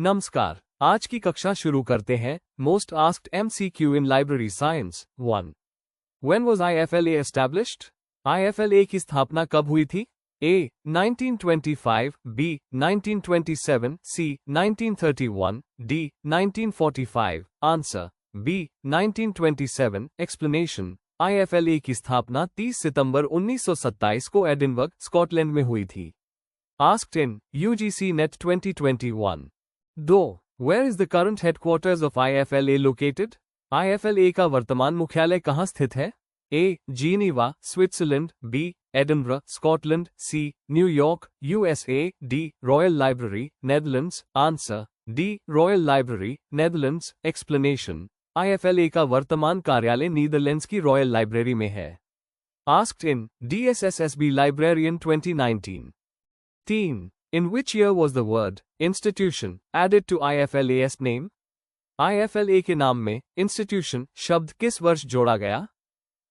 नमस्कार, आज की कक्षा शुरू करते हैं। Most asked MCQ in library science 1। When was IFLA established? IFLA की स्थापना कब हुई थी? A. 1925, B. 1927, C. 1931, D. 1945। Answer B. 1927। Explanation IFLA की स्थापना 30 सितंबर 1927 को एडिनबर्ग, स्कॉटलैंड में हुई थी। Asked in UGC NET 2021। 2. Where is the current headquarters of IFLA located? IFLA का वर्तमान मुख्यालय कहाँ स्थित है? A. Geneva, Switzerland, B. Edinburgh, Scotland, C. New York, USA, D. Royal Library, Netherlands। Answer D. Royal Library, Netherlands। Explanation IFLA का वर्तमान कार्यालय Netherlands की रॉयल लाइब्रेरी में है। Asked in DSSSB Librarian 2019। 3. In which year was the word institution added to IFLA's name? IFLA के नाम में institution शब्द किस वर्ष जोड़ा गया?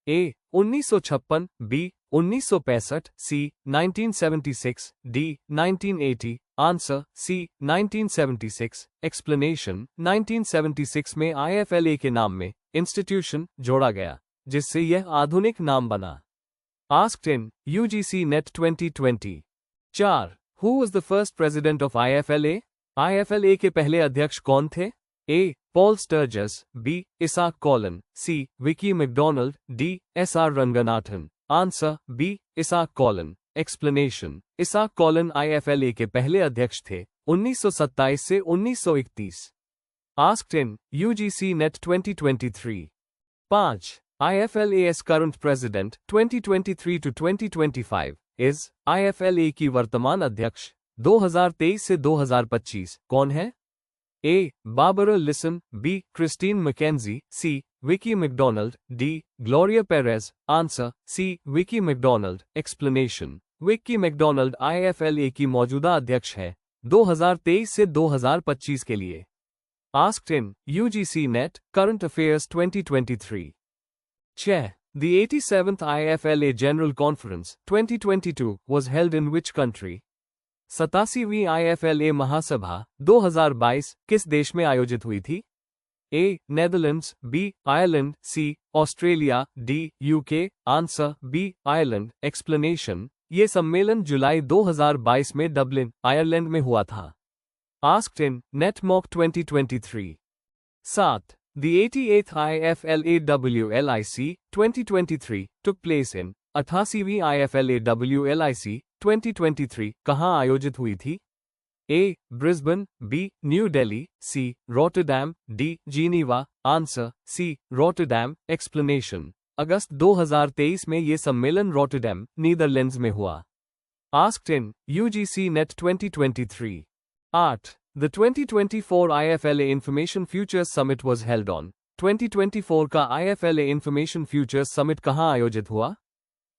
A. 1956, B. 1965, C. 1976, D. 1980। Answer C. 1976। Explanation 1976 में IFLA के नाम में institution जोड़ा गया, जिससे यह आधुनिक नाम बना। Asked in UGC NET 2020। 4. Who was the first president of IFLA? IFLA के पहले अध्यक्ष कौन थे? A. Paul Sturgis, B. Isaac Collin, C. Vicky McDonald, D. S.R. Ranganathan। Answer B. Isaac Collin। Explanation Isaac Collin IFLA के पहले अध्यक्ष थे 1927 से 1931। Asked in UGC NET 2023। 5. IFLA's current president 2023 to 2025 is IFLA की वर्तमान अध्यक्ष 2023 से 2025 कौन है? A. Barbara Lisson, B. Christine McKenzie, C. Vicky McDonald, D. Gloria Perez। Answer C. Vicky McDonald। Explanation Vicky McDonald IFLA की मौजूदा अध्यक्ष है 2023 से 2025 के लिए। Asked in UGC NET Current Affairs 2023। 6. The 87th IFLA General Conference 2022 was held in which country? 87वीं IFLA महासभा 2022 किस देश में आयोजित हुई थी? A. Netherlands, B. Ireland, C. Australia, D. UK। Answer B. Ireland। Explanation ये सम्मेलन जुलाई 2022 में डबलिन, आयरलैंड में हुआ था। Asked in NETMOC 2023। 7. The 88th IFLA WLIC 2023 took place in 88वीं IFLA WLIC 2023 कहाँ आयोजित हुई थी? A. Brisbane, B. New Delhi, C. Rotterdam, D. Geneva। Answer C. Rotterdam। Explanation अगस्त 2023 में ये सम्मेलन रॉटरडैम, नीदरलैंड्स में हुआ। Asked in UGC NET 2023। 8. The 2024 IFLA Information Futures Summit was held on 2024 का IFLA Information Futures Summit कहाँ आयोजित हुआ?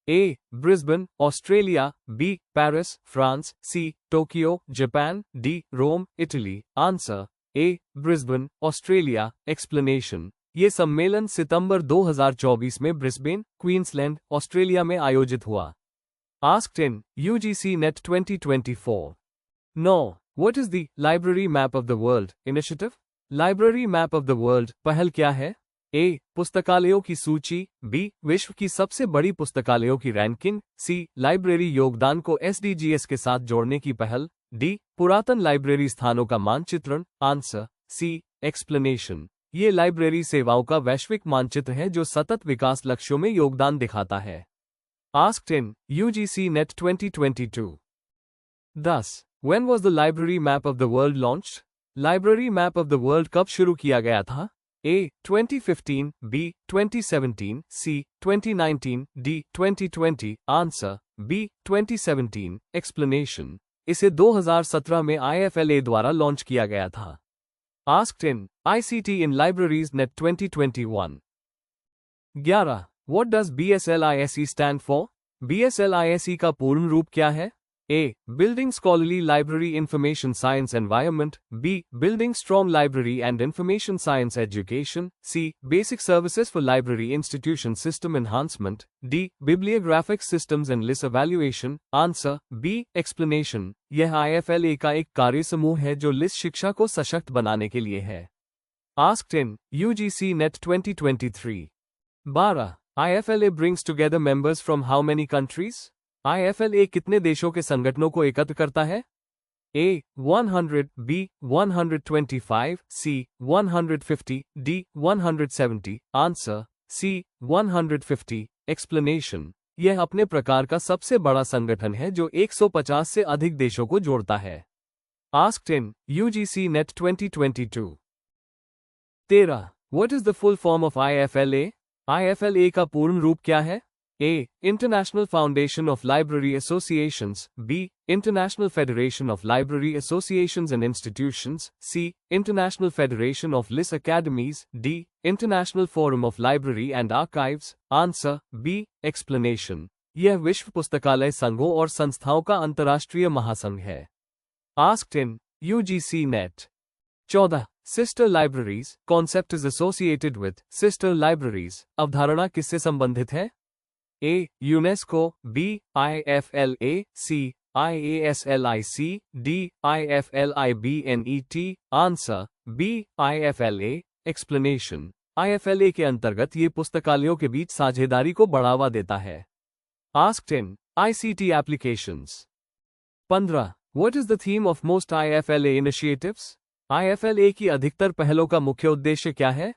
A. Brisbane, Australia, B. Paris, France, C. Tokyo, Japan, D. Rome, Italy। Answer A. Brisbane, Australia। Explanation ये सम्मेलन सितंबर 2024 में Brisbane, Queensland, Australia में आयोजित हुआ। Asked in UGC NET 2024। 9. What is the Library Map of the World Initiative? Library Map of the World पहल क्या है? A. पुस्तकालयों की सूची, B. विश्व की सबसे बड़ी पुस्तकालयों की रैंकिंग, C. लाइब्रेरी योगदान को SDGs के साथ जोड़ने की पहल, D. पुरातन लाइब्रेरी स्थानों का मानचित्रण। Answer C. Explanation ये लाइब्रेरी सेवाओं का वैश्विक मानचित्र है जो सतत विकास लक्ष्यों में योगदान दिखाता है। Asked in UGC NET 2022। 10. When was the Library Map of the World launched? Library Map of the World कब शुरू किया गया था? A. 2015, B. 2017, C. 2019, D. 2020। Answer B. 2017। Explanation इसे 2017 में IFLA द्वारा लॉन्च किया गया था। Asked in ICT in Libraries NET 2021। 11. What does BSLISE stand for? BSLISE का पूर्ण रूप क्या है? A. Building scholarly library information science environment. B. Building strong library and information science education. C. Basic services for library institution system enhancement. D. Bibliographic systems and list evaluation. Answer B. Explanation. यह IFLA का एक कार्य समूह है जो list शिक्षा को सशक्त बनाने के लिए है। Asked in UGC NET 2023. 12. IFLA brings together members from how many countries? IFLA कितने देशों के संगठनों को एकत्र करता है? A. 100, B. 125, C. 150, D. 170. Answer C. 150. Explanation. यह अपने प्रकार का सबसे बड़ा संगठन है जो 150 से अधिक देशों को जोड़ता है। Asked in UGC NET 2022. 13. What is the full form of IFLA? IFLA का पूर्ण रूप क्या है? A. International Foundation of Library Associations. B. International Federation of Library Associations and Institutions. C. International Federation of List Academies. D. International Forum of Library and Archives. Answer B. Explanation. यह विश्व पुस्तकालय संघों और संस्थाओं का अंतर्राष्ट्रीय महासंघ है। Asked in UGC NET. 14. Sister Libraries. Concept is associated with Sister Libraries. अवधारणा किससे संबंधित है? A. UNESCO. B. IFLA. C. IASLIC. D. IFLIBNET. Answer B. IFLA. Explanation. IFLA के अंतर्गत ये पुस्तकालयों के बीच साझेदारी को बढ़ावा देता है। Asked in ICT Applications. 15. What is the theme of most IFLA initiatives? IFLA की अधिकतर पहलों का मुख्य उद्देश्य क्या है?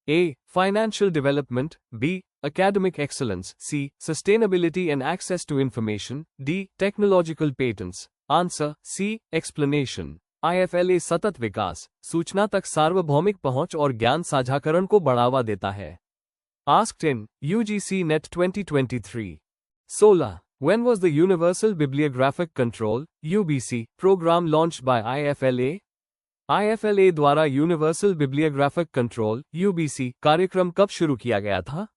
A. Financial Development. B. Academic Excellence. C. Sustainability and Access to Information. D. Technological Patents. Answer C. Explanation. IFLA सतत विकास, सूचना तक सार्वभौमिक पहुंच और ज्ञान साझाकरण को बढ़ावा देता है। Asked in UGC NET 2023. 16. When was the Universal Bibliographic Control (UBC) program launched by IFLA? IFLA द्वारा यूनिवर्सल बिब्लियोग्राफिक कंट्रोल (UBC) कार्यक्रम कब शुरू किया गया था?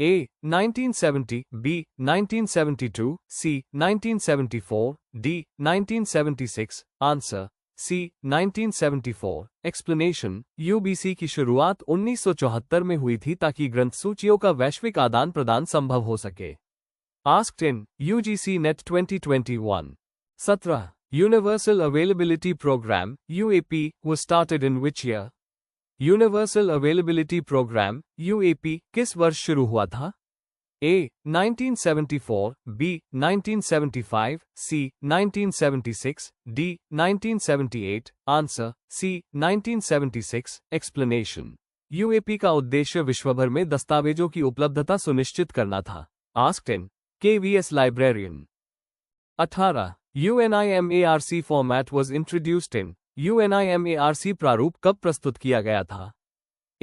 A. 1970, B. 1972, C. 1974, D. 1976. Answer C. 1974. Explanation. UBC की शुरुआत 1974 में हुई थी ताकि ग्रंथ सूचियों का वैश्विक आदान प्रदान संभव हो सके। Asked in UGC NET 2021. 17. Universal Availability Program (UAP) was started in which year? Universal Availability Program (UAP) किस वर्ष शुरू हुआ था? A. 1974, B. 1975, C. 1976, D. 1978. Answer C. 1976. Explanation. UAP का उद्देश्य विश्वभर में दस्तावेजों की उपलब्धता सुनिश्चित करना था। Asked in KVS Librarian. 18. UNIMARC format was introduced in UNIMARC प्रारूप कब प्रस्तुत किया गया था?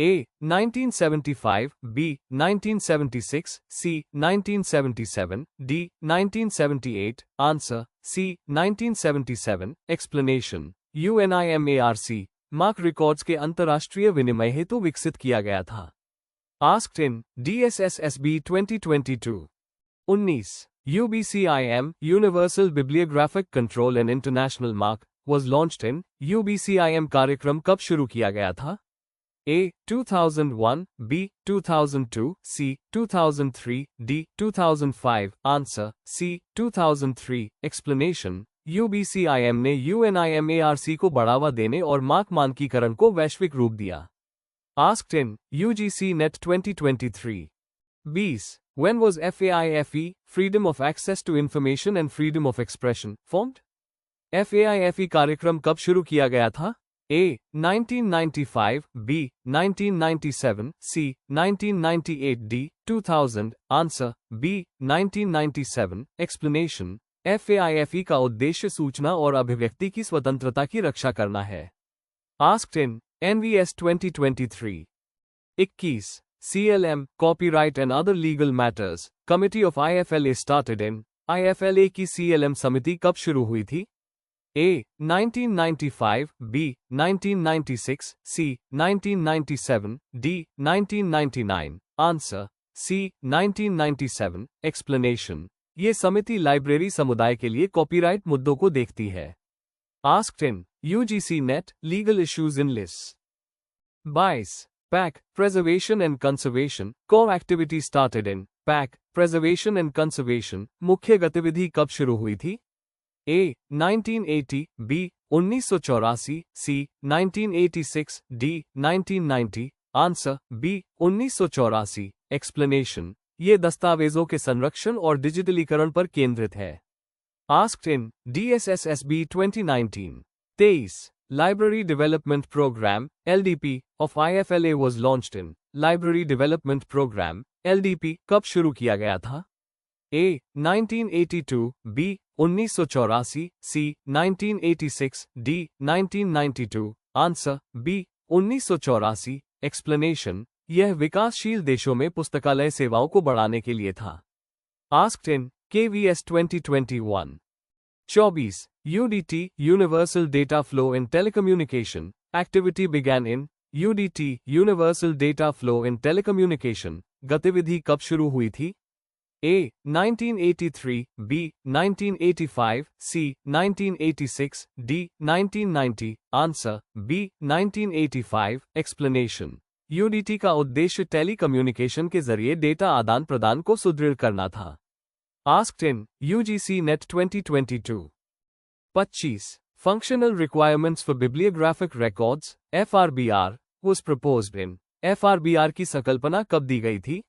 A. 1975, B. 1976, C. 1977, D. 1978. Answer C. 1977. Explanation. UNIMARC mark records के अंतर्राष्ट्रीय विनिमय हेतु विकसित किया गया था। Asked in DSSSB 2022. 19. UBCIM Universal Bibliographic Control and International Mark was launched in UBCIM कार्यक्रम कब शुरू किया गया था? A. 2001, B. 2002, C. 2003, D. 2005. Answer C. 2003. Explanation. UBCIM ने UNIMARC को बढ़ावा देने और मार्क मानकीकरण को वैश्विक रूप दिया। Asked in UGC NET 2023. 20. When was FAIFE, Freedom of Access to Information and Freedom of Expression, formed? FAIFE कार्यक्रम कब शुरू किया गया था? A. 1995, B. 1997, C. 1998, D. 2000. Answer B. 1997. Explanation. FAIFE का उद्देश्य सूचना और अभिव्यक्ति की स्वतंत्रता की रक्षा करना है। Asked in NVS 2023. 21. CLM, Copyright and Other Legal Matters, Committee of IFLA started in IFLA की CLM समिति कब शुरू हुई थी? A. 1995, B. 1996, C. 1997, D. 1999. Answer C. 1997. Explanation. ये समिति लाइब्रेरी समुदाय के लिए कॉपीराइट मुद्दों को देखती है। Asked in UGC NET legal issues in list 22 PAC preservation and conservation core activity started in PAC preservation and conservation मुख्य गतिविधि कब शुरू हुई थी? A 1980, B 1984, C 1986, D 1990। Answer B 1984। Explanation ये दस्तावेजों के संरक्षण और डिजिटलीकरण पर केंद्रित है। Asked in DSSSB 2019 23 Library Development Program LDP of IFLA was launched in Library Development Program LDP कब शुरू किया गया था? A 1982, B 1984, C 1986, D 1992। Answer B 1984। Explanation यह विकासशील देशों में पुस्तकालय सेवाओं को बढ़ाने के लिए था। Asked in KVS 2021 24 UDT Universal Data Flow in Telecommunication Activity began in UDT Universal Data Flow in Telecommunication गतिविधि कब शुरू हुई थी? A 1983, B 1985, C 1986, D 1990। Answer B 1985। Explanation UDT का उद्देश्य टेलीकम्युनिकेशन के जरिए डेटा आदान प्रदान को सुदृढ़ करना था। Asked in UGC net 2022 25 Functional Requirements for Bibliographic Records FRBR was proposed in FRBR की संकल्पना कब दी गई थी?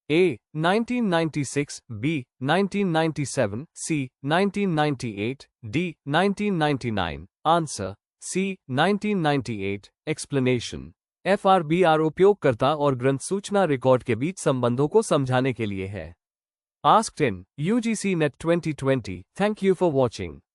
A 1996, B 1997, C 1998, D 1999। Answer C 1998। Explanation FRBR उपयोगकर्ता और ग्रंथ सूचना रिकॉर्ड के बीच संबंधों को समझाने के लिए है। Asked in UGC Net 2020 Thank you for watching.